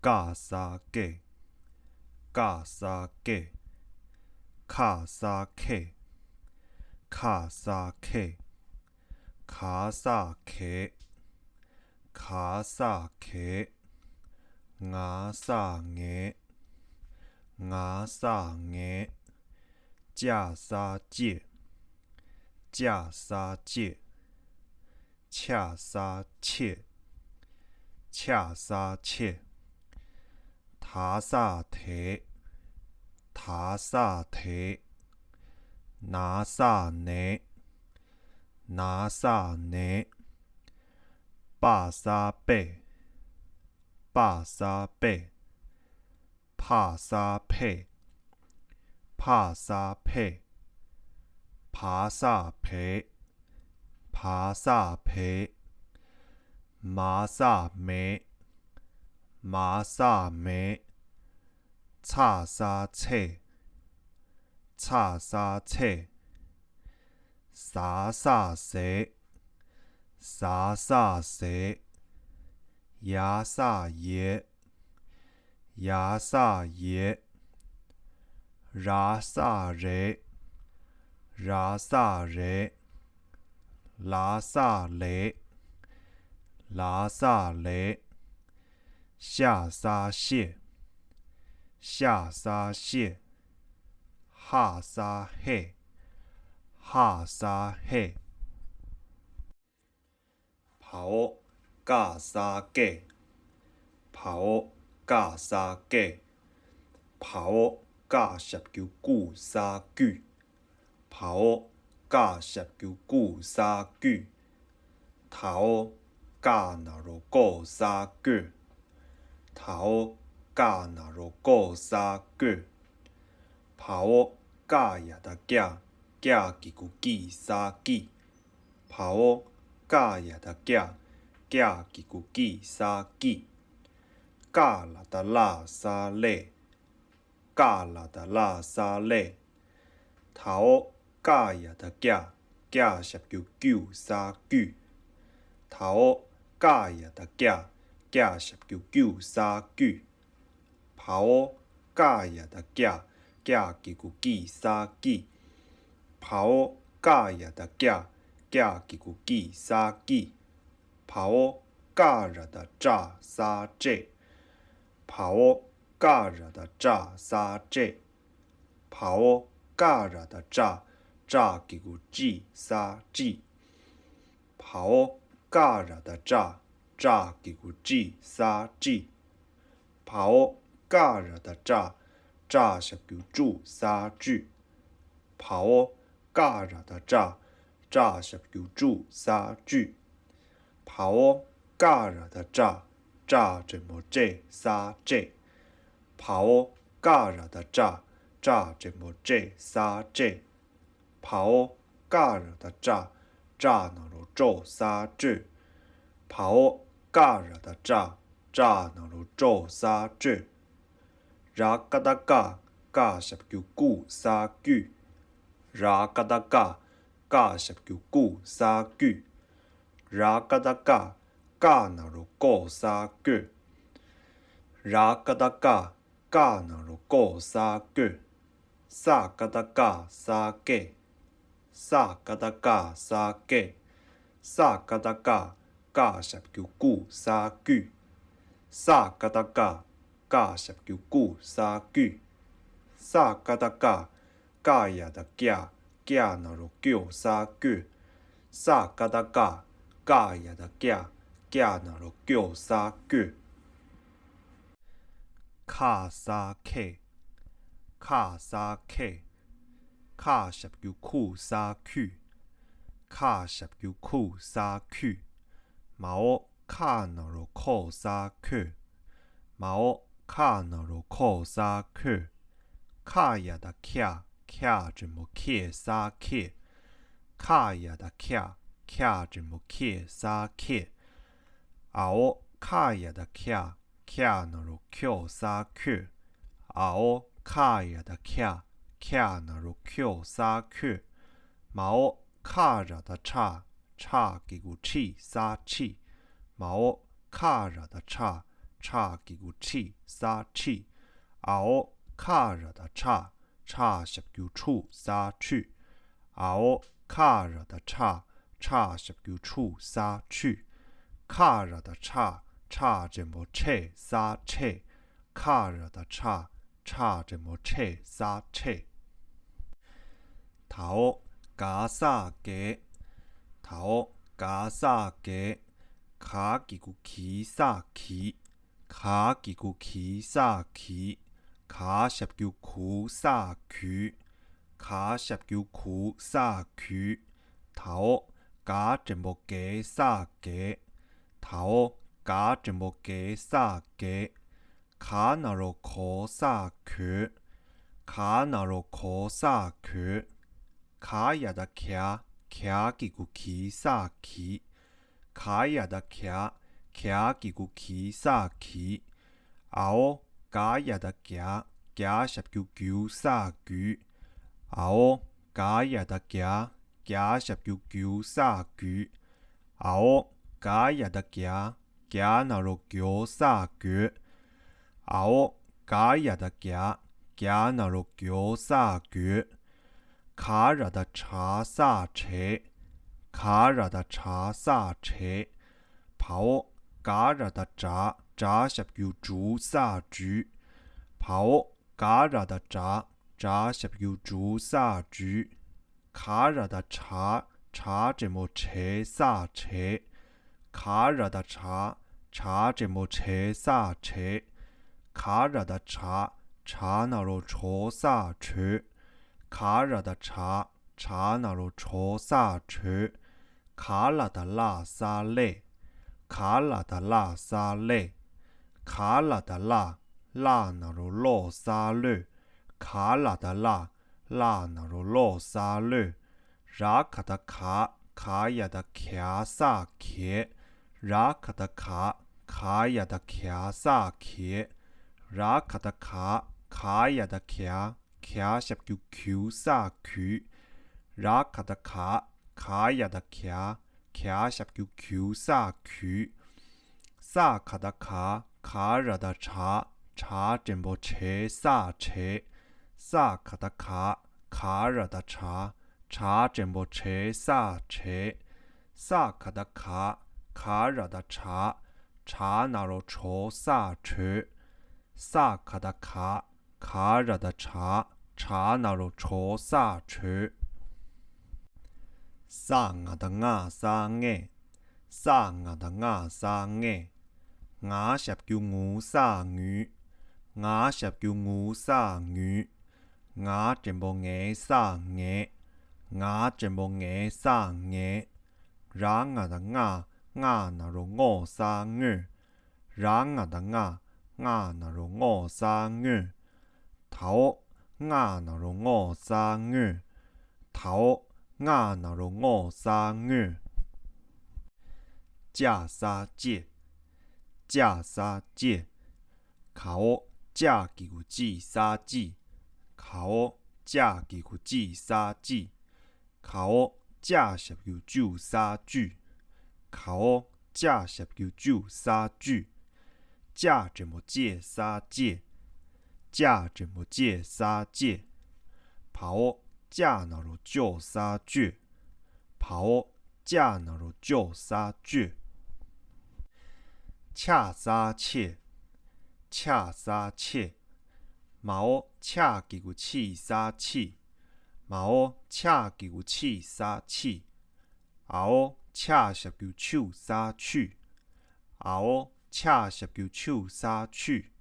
甲沙假，甲沙假，卡沙克，卡沙克，卡萨克，卡萨克，牙萨牙，牙萨牙，架沙界，架沙界，恰沙切，恰沙切，塔萨提，塔萨提，拿萨尼，拿萨尼，巴沙贝，巴沙贝，帕沙佩，帕沙佩，爬萨培，爬萨培，麻萨梅，麻萨梅，叉沙切，叉沙切，沙萨蛇，沙萨蛇，牙萨耶，牙萨耶，拉萨雷，拉萨雷，拉萨雷，拉萨雷，下沙蟹，下沙蟹，哈沙嘿，哈沙嘿，跑甲沙假，跑甲沙假，跑甲十九九沙句，跑甲十九九沙句，头甲那罗个沙句，头甲那罗个沙句，跑甲亚达假，假吉古基沙基，跑甲亚达假，假吉古基沙基，甲拉达拉沙勒，甲拉达拉沙勒，头甲亚达假，假十九九沙句，头甲亚达假，假十九九沙句，跑甲亚达假，假吉古基沙基，跑甲亚达假，假吉古基沙基，跑甲拉达扎沙这，跑甲拉达扎沙这，跑甲拉达扎扎吉古基沙基，跑甲拉达扎扎吉古基沙基，跑甲拉达扎扎十九九沙句，跑甲拉达扎扎十九九沙句，跑甲拉达扎扎这么这沙这，跑甲拉达扎扎这么这沙这，跑甲拉达扎扎那罗咒沙这，跑甲拉达扎扎那罗咒沙这，拉嘎达嘎嘎十九九沙句，拉嘎达嘎嘎十九九沙句，拉嘎达嘎嘎那罗个沙句，拉嘎达嘎嘎那罗个沙句，萨嘎达嘎沙给，萨嘎达嘎沙给，萨嘎达嘎嘎十九九沙句，萨嘎达嘎嘎十九九沙句，萨嘎达嘎嘎亚达假，假那罗九沙句，萨嘎达嘎嘎亚达假，假那罗九沙句，卡沙克，卡沙克，卡十九九沙句，卡十九九沙句，毛卡那罗扣沙句，毛卡那罗扣沙句，卡亚达卡卡这么克沙克，卡亚达卡卡这么克沙克，奥卡亚达卡卡那罗扣沙克，奥卡亚达卡卡那罗扣沙克，毛卡亚达差差给古气沙气，毛卡亚达差叉几个七三七，आओ卡热的叉叉十九处三去，आओ卡热的叉叉十九处三去，卡热的叉叉这么切三切，卡热的叉叉这么切三切。头加沙给，头加沙给，卡几个起沙起，卡几个起沙起，卡十九苦沙苦，卡十九苦沙苦，头加这么给沙给，头加这么给沙给，卡那罗可沙苦，卡那罗可沙苦。卡呀的卡，卡几个起沙起，卡呀的卡，卡几个起沙起，आओ卡呀的卡，卡十九九沙九，आओ卡呀的卡，卡十九九沙九，आओ卡呀的卡，卡那罗九沙九，आओ卡呀的卡，卡那罗九沙九。卡热的茶萨车，卡热的茶萨车，跑卡热的炸十九猪萨猪，跑卡热的炸十九猪萨猪，卡热的茶这么车萨车，卡热的茶这么车萨车，卡热的茶那罗车萨车。卡热的茶那罗车萨车，卡拉的拉萨勒，卡拉的拉萨勒，卡拉的拉那罗罗萨勒，卡拉的拉那罗罗萨勒，拉卡的卡呀的卡萨克，拉卡的卡呀的卡萨克，拉卡的卡呀的卡。卡十九九萨九，拉卡的卡呀的卡十九九萨九，萨卡的卡热的茶这么车萨车，萨卡的卡热的茶这么车萨车，萨卡的卡热的茶那罗车萨车，萨卡的卡热的茶那罗车萨车，萨牙的牙萨眼，萨牙的牙萨眼，牙十九五萨鱼，牙十九五萨鱼，牙这么眼萨眼，牙这么眼萨眼，拉牙的牙那罗我萨眼，拉牙的牙那罗我萨眼。头牙那罗我萨眼，头牙那罗我萨眼。加沙界，加沙界，考加几个几沙几，考加几个几沙几，考加十九九沙九，考加十九九沙九，加这么界沙界。加这么界沙界，跑加那罗九沙九，跑加那罗九沙九，恰沙切，恰沙切，毛恰几个七沙七，毛恰几个七沙七，熬恰十九九沙去，熬恰十九九沙去，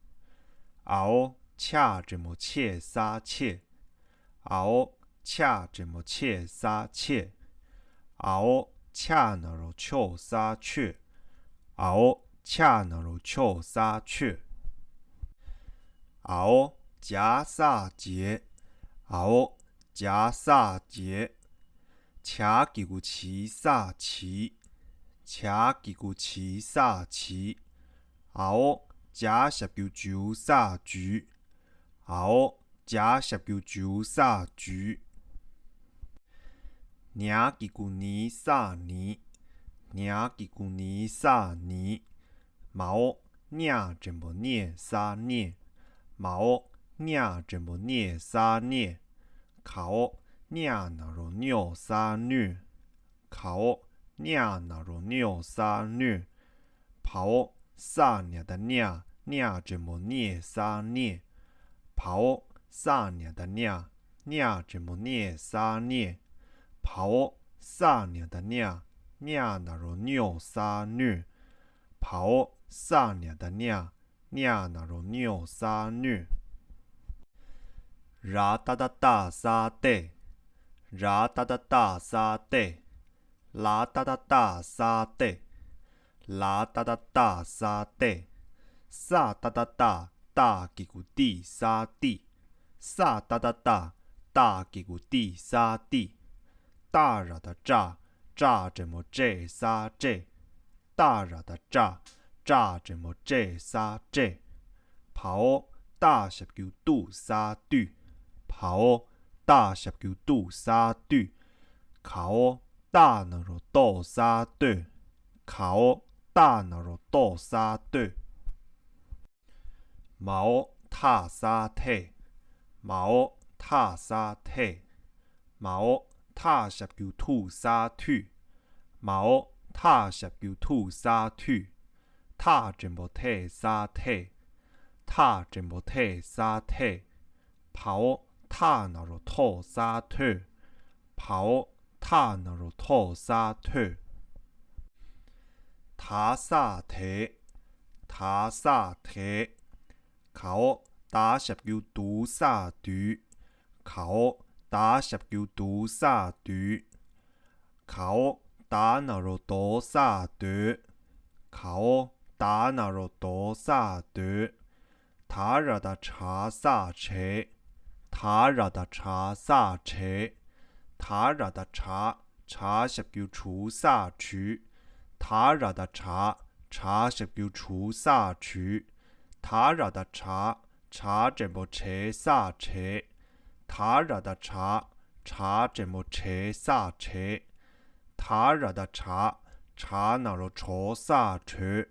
熬。恰这么切沙切，熬恰这么切沙切，熬恰那罗切沙切，熬恰那罗切沙切，熬加沙节，熬加沙节，恰几个七沙七，恰几个七沙七，熬加十九九沙九。熬加十九九沙九，廿几个尼沙尼，廿几个尼沙尼，毛念怎么念沙念，毛念怎么念沙念，考念那罗尿沙虐，考念那罗尿沙虐，跑沙念的念念怎么念沙念，跑沙念的念念怎么念沙念，跑沙念的念念那罗尿沙虐，跑沙念的念念那罗尿沙虐。ra da da da sa de, ra da da da sa de, la da da da sa de, la da da da sa de, sa da da da da ki gu di sa di, sa da da da da ki gu di sa di, da ra da za, za 怎么这sa这，da ra da za, za 怎么这sa这，跑大十九度沙度。跑大十九度沙度，考大那罗多沙度，考大那罗多沙度，毛踏沙体，毛踏沙体，毛踏十九度沙度，毛踏十九度沙度，踏全部体沙体，踏全部体沙体，跑。踏那罗托沙特，跑踏那罗托沙特，塔沙提，塔沙提，考打十九度沙度，考打十九度沙度，考打那罗多沙度，考打那罗多沙度，塔拉的查沙车。塔拉的查沙车，塔拉的查查十九除沙区，塔拉的查查十九除沙区，塔拉的查查怎么车沙车，塔拉的查查怎么车沙车，塔拉的查查那罗车沙车，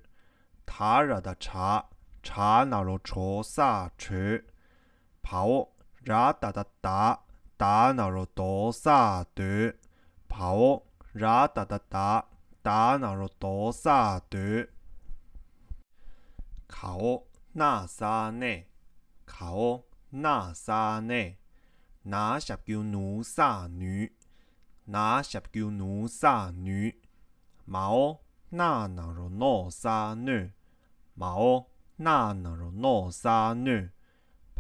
塔拉的查查那罗车沙车，跑。ra da da da da那罗多沙多，跑 ra da da da da那罗多沙多，考那沙内，考那沙内，那十九努沙女，那十九努沙女，毛那那罗诺沙女，毛那那罗诺沙女。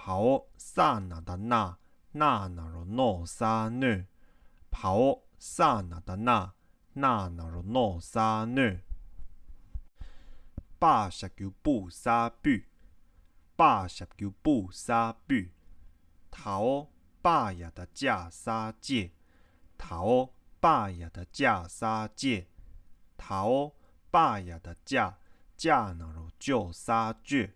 跑萨那的那那那罗诺沙女，跑萨那的那那那罗诺沙女，八十九步沙布，八十九步沙布，头八呀的架沙界，头八呀的架沙界，头八呀的架架那罗就沙界，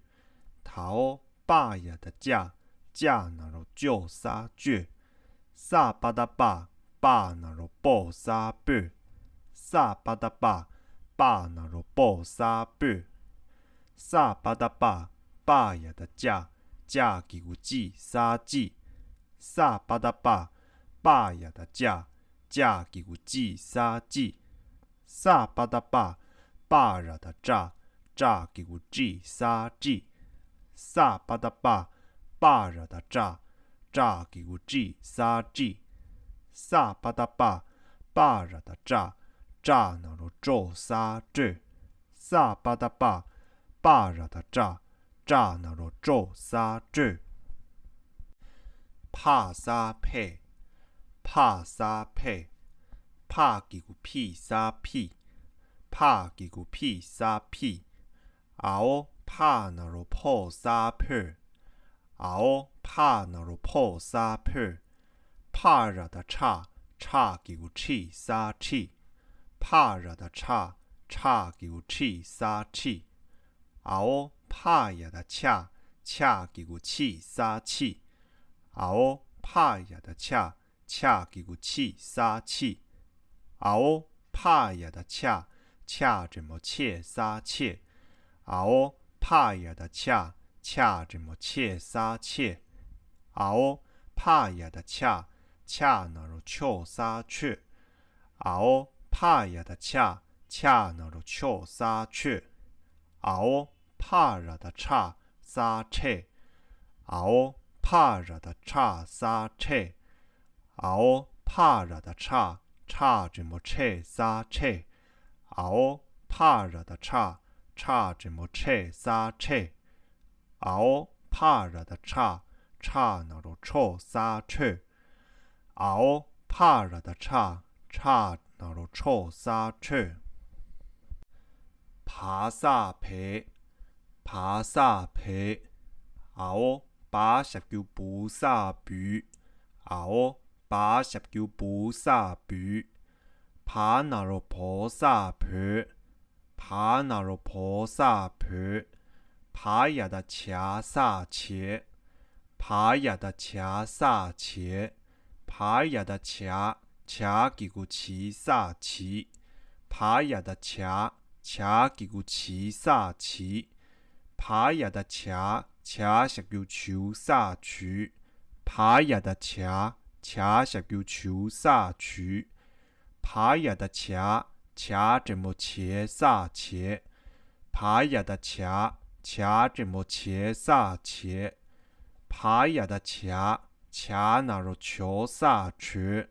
头。巴呀的架架那罗就沙倔，萨巴达巴巴那罗波沙贝，萨巴达巴巴那罗波沙贝，萨巴达巴巴呀的架架给古记沙记，萨巴达巴巴呀的架架给古记沙记，萨巴达巴巴呀的架架给古记沙记。萨巴达巴巴拉的扎扎给我 G 沙 G， 萨巴达巴巴拉的扎扎那罗咒沙 J， 萨巴达巴巴拉的扎扎那罗咒沙 J， 帕沙佩帕沙佩帕给我屁沙屁帕给我屁沙屁，熬。帕那罗破沙片，熬帕那罗破沙片，帕热的叉叉给我气沙气，帕热的叉叉给我气沙气，熬帕呀的恰恰给我气沙气，熬帕呀的恰恰给我气沙气，熬帕呀的恰恰怎么切沙切，熬。怕呀的恰，恰怎么切沙切？आओ怕呀的恰，恰那罗秋沙去。आओ怕呀的恰，恰那罗秋沙去。आओ怕呀的差沙切。आओ怕呀的差沙切。आओ怕呀的差，差怎么切沙切？आओ怕呀的差，差怎么切沙切？आओ怕呀的差，差那罗臭沙切。आओ怕呀的差，差那罗臭沙切。爬沙皮，爬沙皮。आओ把十叫布沙比。आओ把十叫布沙比。爬那罗婆沙皮，爬那罗婆沙皮。爬呀的恰沙切，爬呀的恰沙切。爬呀的恰，恰几个七沙七。爬呀的恰，恰几个七沙七。爬呀的恰，恰十叫秋沙去。爬呀的恰，恰十叫秋沙去。爬呀的恰，恰怎么切沙切？爬呀的恰，恰怎么切沙切？爬呀的恰，恰那罗秋沙去。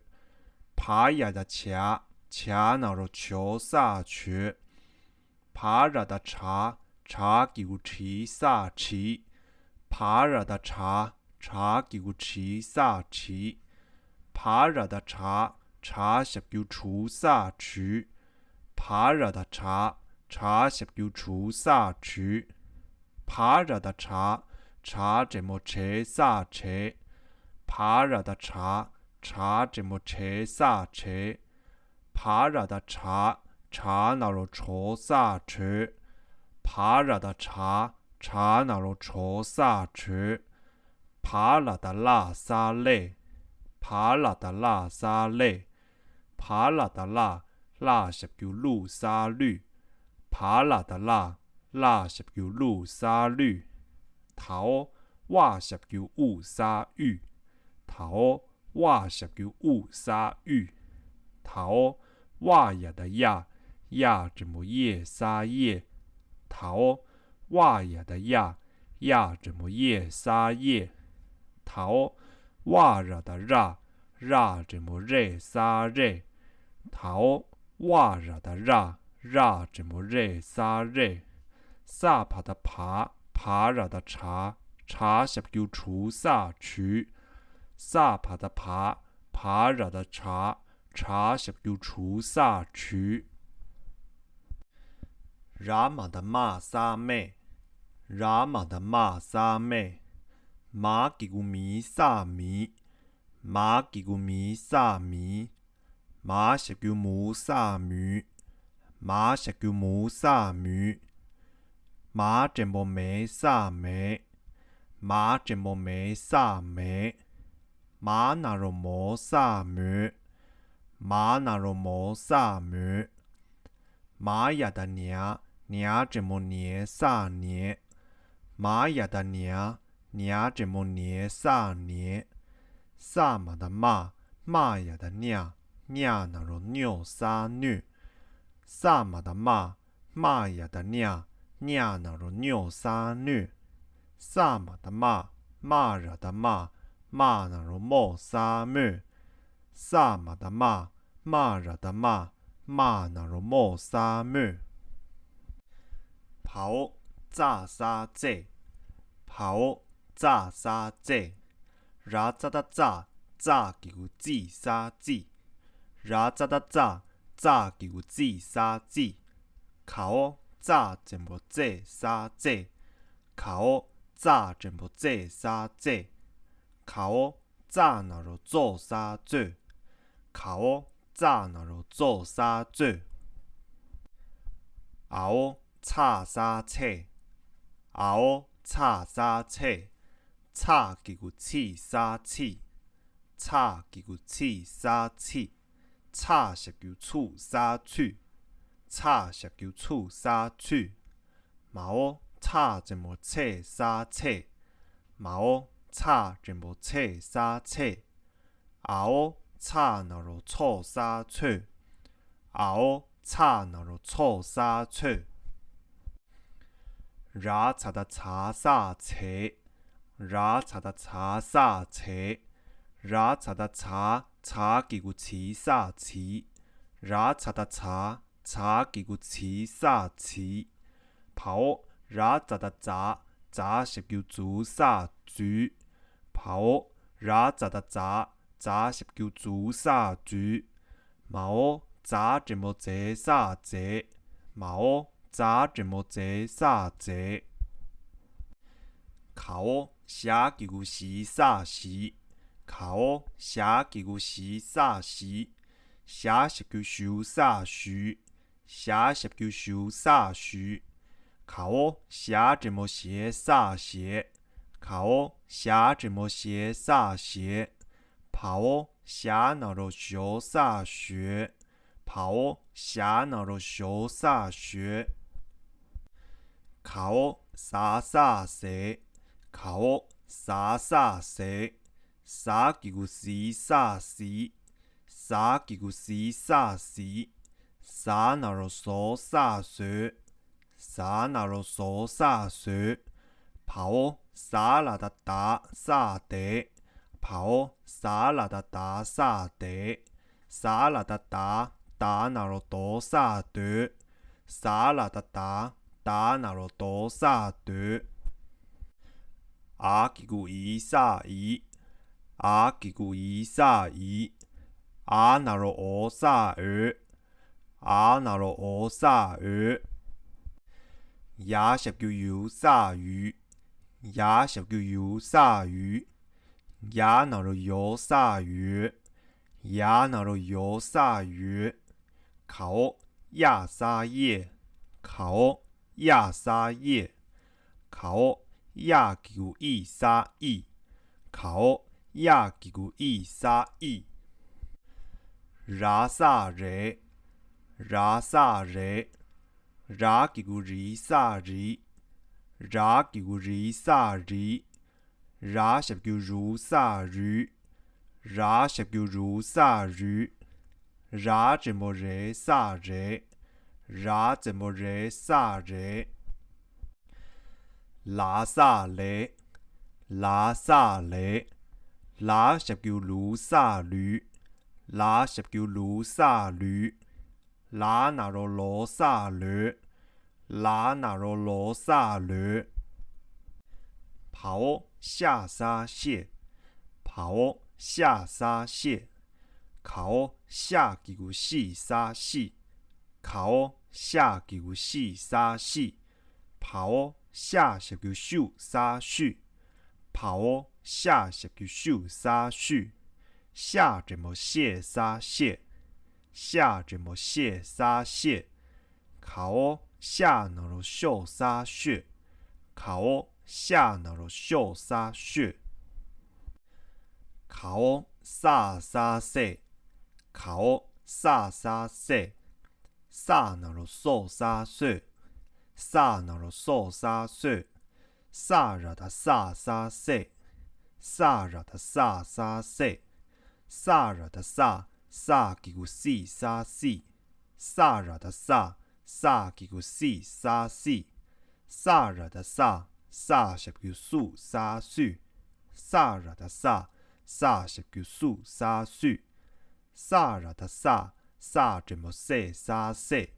爬呀的恰，恰那罗秋沙去。爬呀的茶，茶叫七沙七。爬呀的茶，茶叫七沙七。爬呀的茶，茶十叫出沙去。爬呀的茶，茶十叫出沙去。爬呀的茶，茶怎么切沙切？爬呀的茶，茶怎么切沙切？爬呀的茶，茶那罗戳沙切。爬呀的茶，茶那罗戳沙切。爬呀的拉沙嘞，爬呀的拉沙嘞。爬呀的拉，拉十叫路沙律。爬呀的拉，拉十叫路沙律。头哇十叫乌沙玉。头哇十叫乌沙玉。头哇呀的呀，呀怎么夜沙夜？头哇呀的呀，呀怎么夜沙夜？头哇呀的ra，ra怎么热沙热？头哇呀的ra，ra怎么热沙热？沙爬的爬，爬呀的茶，茶十叫出沙去。沙爬的爬，爬呀的茶，茶十叫出沙去。拉玛的马沙妹，拉玛的马沙妹。马几个米沙米，马几个米沙米。马十叫木沙米，马十叫木沙米。马怎么没沙没？马怎么没沙没？马那罗没沙没？马那罗没沙没？马呀的娘，娘怎么娘沙娘？马呀的娘，娘怎么娘沙娘？沙马的马，马呀的娘，娘那罗牛沙女。沙马的马，马呀的娘，娘那罗牛沙女。沙马的马，马呀的马，马那罗莫沙母。沙马的马，马呀的马，马那罗莫沙母。跑炸沙这，跑炸沙这。ra炸的炸，炸叫自沙自。ra炸的炸，炸叫自沙自。考炸怎么这沙这？考炸怎么这沙这？考炸那罗做沙这？考炸那罗做沙这？熬叉沙切，熬叉沙切。叉叫刺沙刺，叉叫刺沙刺。叉是叫醋沙醋，叉是叫醋沙醋。毛叉怎么切沙切，马哦叉怎么切沙切，啊哦叉那罗错沙切，啊哦叉那罗错沙切，รา查的查沙切，รา查的查沙切，รา查的查查几个齐沙齐，รา查的查查几个齐沙齐，跑รา查的查查是叫煮沙煮，跑รา查的查查是叫煮沙煮，毛查怎么这沙这，毛查怎么这沙这，考写几个时沙时，考写几个时沙时，写是叫收沙时，写是叫收沙时，考写怎么写沙写，考写怎么写沙写，跑写那罗学沙学，跑写那罗学沙学，考沙沙写，考沙沙写，沙几个时沙时，沙几个时沙时，沙那罗说沙学，沙那罗说沙学，跑沙拉的打沙得，跑沙拉的打沙得，沙拉的打打那罗多沙得，沙拉的打打那罗多沙得，啊几个一沙一，啊几个一沙一，啊那罗二沙二，啊那罗二沙二，也是叫有沙鱼，也是叫有沙鱼，也那罗有沙鱼，也那罗有沙鱼，考亚沙叶，考亚沙叶，考亚九一沙一，考亚九一沙一，拉沙热，拉沙热，拉九二沙二，拉九二沙二，拉十九如沙如，拉十九如沙如，拉怎么热沙热，拉怎么热沙热，拉沙雷，拉沙雷，拉十九卢沙驴，拉十九卢沙驴，拉那罗罗沙驴，拉那罗罗沙驴，跑下沙蟹，跑下沙蟹，考下几个细沙细，考下几个细沙细，跑下是叫秀沙秀，跑下是叫秀沙秀，下怎么写沙写，下怎么写沙写，考下那罗秀沙秀，考下那罗秀沙秀，考沙沙写，考沙沙写，沙那罗秀沙秀，沙那罗秀沙秀，沙热的沙沙写，沙热的沙沙写，沙热的沙沙几个细沙细，沙热的沙沙几个细沙细，沙热的沙沙是叫树沙树，沙热的沙沙是叫树沙树，沙热的沙沙怎么写沙写，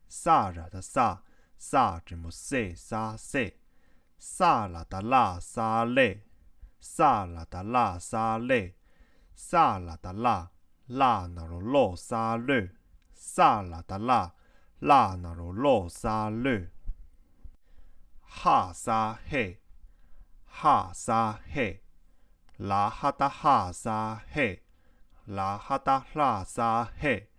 沙热的沙沙怎么写沙写，沙拉的拉沙勒，沙拉的拉沙勒，沙拉的拉拉那罗罗沙勒，沙拉的拉拉那罗罗沙勒，哈沙嘿，哈沙嘿，拉哈达哈沙嘿，拉哈达拉沙嘿，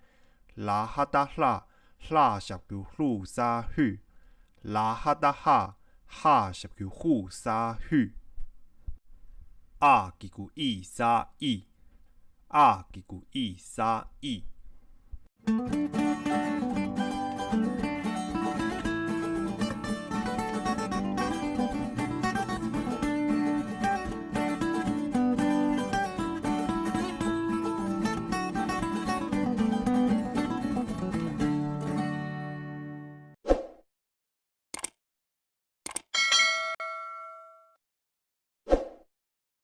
拉哈达拉是叫路沙去，拉哈达哈是叫户沙去，啊几个一沙一，啊几个一沙一。